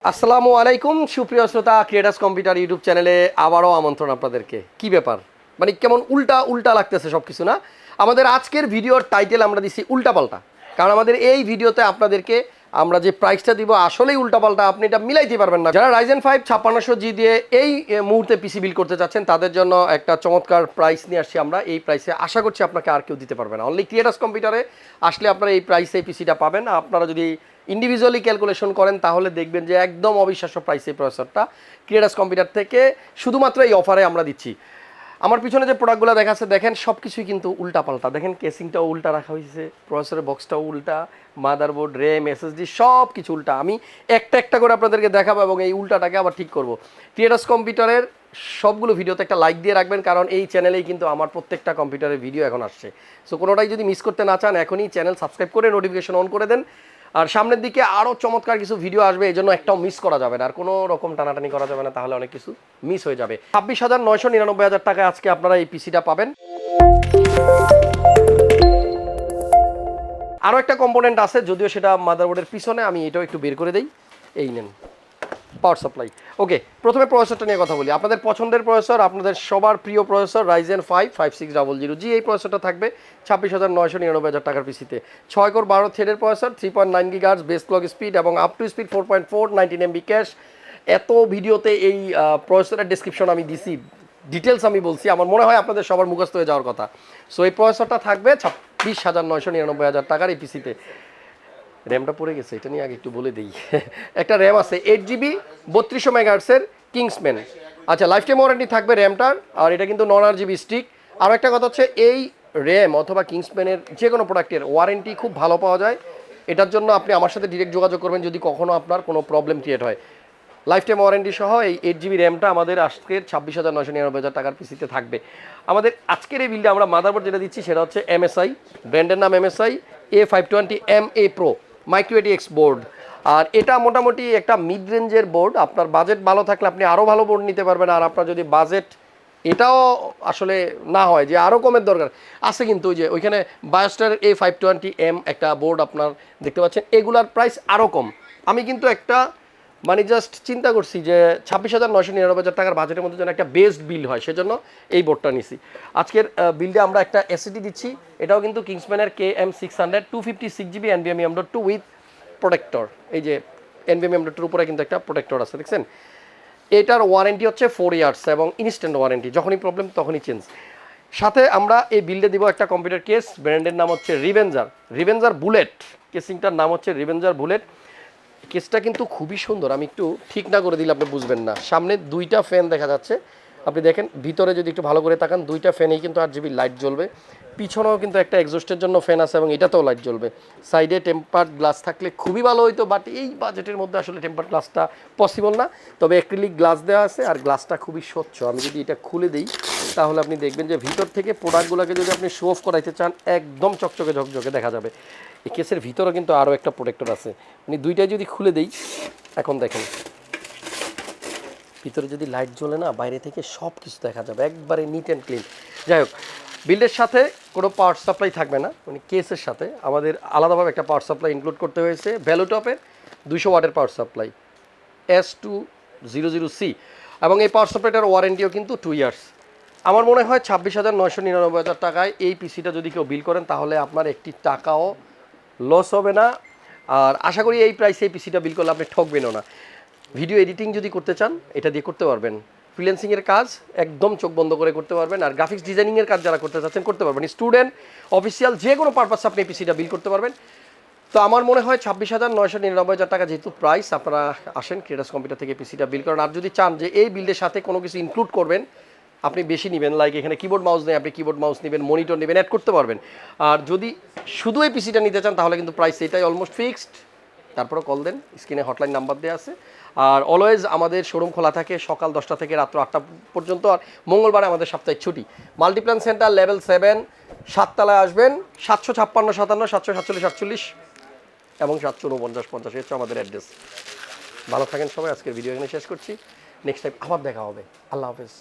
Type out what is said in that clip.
আসসালামু আলাইকুম সুপ্রিয় শ্রোতা ক্রিয়েটাস কম্পিউটার ইউটিউব চ্যানেলে আবারও আমন্ত্রণ আপনাদেরকে। কি ব্যাপার, মানে কেমন উল্টা উল্টা লাগতেছে সব কিছু না? আমাদের আজকের ভিডিওর টাইটেল আমরা দিছি উল্টাপাল্টা, কারণ আমাদের এই ভিডিওতে আপনাদেরকে আমরা যে প্রাইসটা দিব আসলেই উল্টাপাল্টা, আপনি এটা মিলাইতে পারবেন না। যারা Ryzen 5 5600G দিয়ে এই মুহূর্তে পিসি বিল্ড করতে চাচ্ছেন তাদের জন্য একটা চমৎকার প্রাইস নিয়ে আসছি আমরা। এই প্রাইসে আশা করছি আপনাকে আর কেউ দিতে পারবে না। অনলি ক্রিয়েটাস কম্পিউটারে আসলে আপনারা এই প্রাইসে এই পিসিটা পাবেন। আপনারা যদি ইন্ডিভিজুয়ালি ক্যালকুলেশন করেন তাহলে দেখবেন যে একদম অবিশ্বাস্য প্রাইসে প্রসেসরটা ক্রিয়েটাস কম্পিউটার থেকে শুধুমাত্র এই অফারে আমরা দিচ্ছি। আমার পিছনে যে প্রোডাক্টগুলো দেখাচ্ছে দেখেন সব কিছুই কিন্তু উল্টাপাল্টা। দেখেন কেসিংটাও উল্টা রাখা হয়েছে, প্রসেসরের বক্সটাও উল্টা, মাদারবোর্ড, র্যাম, এসএসডি সব কিছু উল্টা। আমি একটা একটা করে আপনাদেরকে দেখাবো এবং এই উল্টাটাকে আবার ঠিক করব। ক্রিয়েটাস কম্পিউটারের সবগুলো ভিডিওতে একটা লাইক দিয়ে রাখবেন, কারণ এই চ্যানেলেই কিন্তু আমার প্রত্যেকটা কম্পিউটারের ভিডিও এখন আসছে। সো কোনোটাই যদি মিস করতে না চান এখনই চ্যানেল সাবস্ক্রাইব করে নোটিফিকেশন অন করে দেন। আর সামনের দিকে আরও চমৎকার কিছু ভিডিও আসবে, এই জন্য একটাও মিস করা যাবে না, আর কোনো রকম টানাটানি করা যাবে না, তাহলে অনেক কিছু মিস হয়ে যাবে। 26,999 টাকায় আজকে আপনারা এই পিসিটা পাবেন। আরও একটা কম্পোনেন্ট আছে, যদিও সেটা মাদারবোর্ডের পিছনে, আমি এটাও একটু বের করে দেই। এই নেন পাওয়ার সাপ্লাই। ওকে, প্রথমে প্রসেসরটা নিয়ে কথা বলি। আপনাদের পছন্দের প্রসেসর, আপনাদের সবার প্রিয় প্রসেসর Ryzen 5 5600G। এই প্রসেসরটা থাকবে 26,999 টাকার পিসিতে। 6 কোর 12 থ্রেডের processor, 3.9 GHz base clock speed এবং up to speed 4.4, 19 MB cache. এত ভিডিওতে এই প্রসেসরের ডেসক্রিপশন আমি দিছি, ডিটেলস আমি বলছি, আমার মনে হয় আপনাদের সবার মুখস্থ হয়ে যাওয়ার কথা। সো এই প্রসেসরটা থাকবে 26,999 টাকার এই পিসিতে। র্যামটা পড়ে গেছে, এটা নিয়ে আগে একটু বলে দিই। একটা র্যাম আছে 8GB 3200 মেগাহার্টসের কিংসম্যান। আচ্ছা, লাইফ টাইম ওয়ারেন্টি থাকবে র্যামটার, আর এটা কিন্তু নন RGB স্টিক। আর একটা কথা হচ্ছে এই র্যাম অথবা কিংসম্যানের যে কোনো প্রোডাক্টের ওয়ারেন্টি খুব ভালো পাওয়া যায়। এটার জন্য আপনি আমার সাথে ডিরেক্ট যোগাযোগ করবেন যদি কখনও আপনার কোনো প্রবলেম ক্রিয়েট হয়। লাইফ টাইম ওয়ারেন্টি সহ এই 8GB র্যামটা আমাদের আজকের 26,999 টাকার পিসিতে থাকবে। আমাদের আজকের এই বিলটা আমরা মাদারবোর্ড যেটা দিচ্ছি সেটা হচ্ছে MSI, ব্র্যান্ডের নাম MSI A520MA Pro micro ATX board. আর এটা মোটামুটি একটা মিড রেঞ্জের বোর্ড। আপনার বাজেট ভালো থাকলে আপনি আরও ভালো বোর্ড নিতে পারবেন, আর আপনার যদি বাজেট এটাও আসলে না হয় যে আরও কমের দরকার আছে, কিন্তু ওই যে ওইখানে বায়োস্টার A520M একটা বোর্ড আপনার দেখতে পাচ্ছেন, এগুলার প্রাইস আরও কম। আমি কিন্তু একটা মানে জাস্ট চিন্তা করছি যে 26,999 টাকার বাজেটের মধ্যে যেন একটা বেস্ট বিল হয়, সেজন্য এই বোর্ডটা নিছি। আজকের বিলটা আমরা একটা এসএসডি দিচ্ছি, এটাও কিন্তু কিংসম্যানের KM600 256GB NVMe M.2 with protector. এই যে NVMe M.2 উপরে কিন্তু একটা প্রোটেক্টর আছে, দেখছেন। এটার ওয়ারেন্টি হচ্ছে 4 ইয়ার্স এবং ইনস্ট্যান্ট ওয়ারেন্টি, যখনই প্রবলেম তখনই চেঞ্জ। সাথে আমরা এই বিল্ডে দিব একটা কম্পিউটার কেস, ব্র্যান্ডের নাম হচ্ছে রিভেঞ্জার বুলেট। কেসিংটার নাম হচ্ছে রিভেঞ্জার বুলেট। কেসটা কিন্তু খুবই সুন্দর, আমি একটু ঠিক না করে দিলে আপনি বুঝবেন না। সামনে দুইটা ফ্যান দেখা যাচ্ছে, আপনি দেখেন ভিতরে যদি একটু ভালো করে তাকান, দুইটা ফ্যানেই কিন্তু RGB লাইট জ্বলবে। পিছনেও কিন্তু একটা এক্সস্টের জন্য ফ্যান আছে এবং এটাতেও লাইট জ্বলবে। সাইডে টেম্পার্ড গ্লাস থাকলে খুবই ভালো হইতো, বাট এই বাজেটের মধ্যে আসলে টেম্পার্ড গ্লাসটা পসিবল না। তবে অ্যাক্রিলিক গ্লাস দেওয়া আছে আর গ্লাসটা খুবই স্বচ্ছ। আমি যদি এটা খুলে দিই তাহলে আপনি দেখবেন যে ভিতর থেকে প্রোডাক্টগুলোকে যদি আপনি শো অফ করাইতে চান একদম চকচকে ঝকঝকে দেখা যাবে। এই কেসের ভিতরে কিন্তু আরও একটা প্রোটেক্টর আছে, মানে দুইটাই যদি খুলে দেই, এখন দেখেন ভিতরে যদি লাইট জ্বলে না, বাইরে থেকে সব কিছু দেখা যাবে, একবারে নিট অ্যান্ড ক্লিন। যাই হোক, বিল্ডের সাথে কোনো পাওয়ার সাপ্লাই থাকবে না, মানে কেসের সাথে আমাদের আলাদাভাবে একটা পাওয়ার সাপ্লাই ইনক্লুড করতে হয়েছে। ভ্যালুটপের 200 ওয়াটের পাওয়ার সাপ্লাই S200C, এবং এই পাওয়ার সাপ্লাইটার ওয়ারেন্টিও কিন্তু 2 ইয়ার্স। আমার মনে হয় 26,999 টাকায় এই পিসিটা যদি কেউ বিল করেন তাহলে আপনার একটি টাকাও লস হবে না। আর আশা করি এই প্রাইসে এই পিসিটা বিল করলে আপনি ঠকবেনও না। ভিডিও এডিটিং যদি করতে চান এটা দিয়ে করতে পারবেন, ফ্রিল্যান্সিংয়ের কাজ একদম চোখ বন্ধ করে করতে পারবেন, আর গ্রাফিক্স ডিজাইনিংয়ের কাজ যারা করতে চাচ্ছেন করতে পারবেন। স্টুডেন্ট, অফিসিয়াল যে কোনো পারপাসে আপনি এই পিসিটা বিল করতে পারবেন। তো আমার মনে হয় 26,999 টাকা যেহেতু প্রাইস, আপনারা আসেন ক্রিয়েটাস কম্পিউটার থেকে পিসিটা বিল করেন। আর যদি চান যে এই বিল্ডের সাথে কোনো কিছু ইনক্লুড করবেন, আপনি বেশি নেবেন, লাইক এখানে কিবোর্ড মাউস নেই, আপনি কিবোর্ড মাউস নেবেন, মনিটর নেবেন, অ্যাড করতে পারবেন। আর যদি শুধু এই পিসিটা নিতে চান তাহলে কিন্তু প্রাইস এটাই অলমোস্ট ফিক্সড। তারপরে কল দেন, স্ক্রিনে হটলাইন নাম্বার দেওয়া আছে। আর অলওয়েজ আমাদের শোরুম খোলা থাকে সকাল 10টা থেকে রাত্র 8টা পর্যন্ত, আর মঙ্গলবারে আমাদের সাপ্তাহিক ছুটি। মাল্টিপ্ল্যান সেন্টার লেভেল 7 7তলায় আসবেন, 756 57 747 48 এবং 749 50 হচ্ছে আমাদের অ্যাড্রেস। ভালো থাকেন সবাই, আজকের ভিডিও এখানে শেষ করছি। নেক্সট টাইম আবার দেখা হবে। আল্লাহ হাফেজ।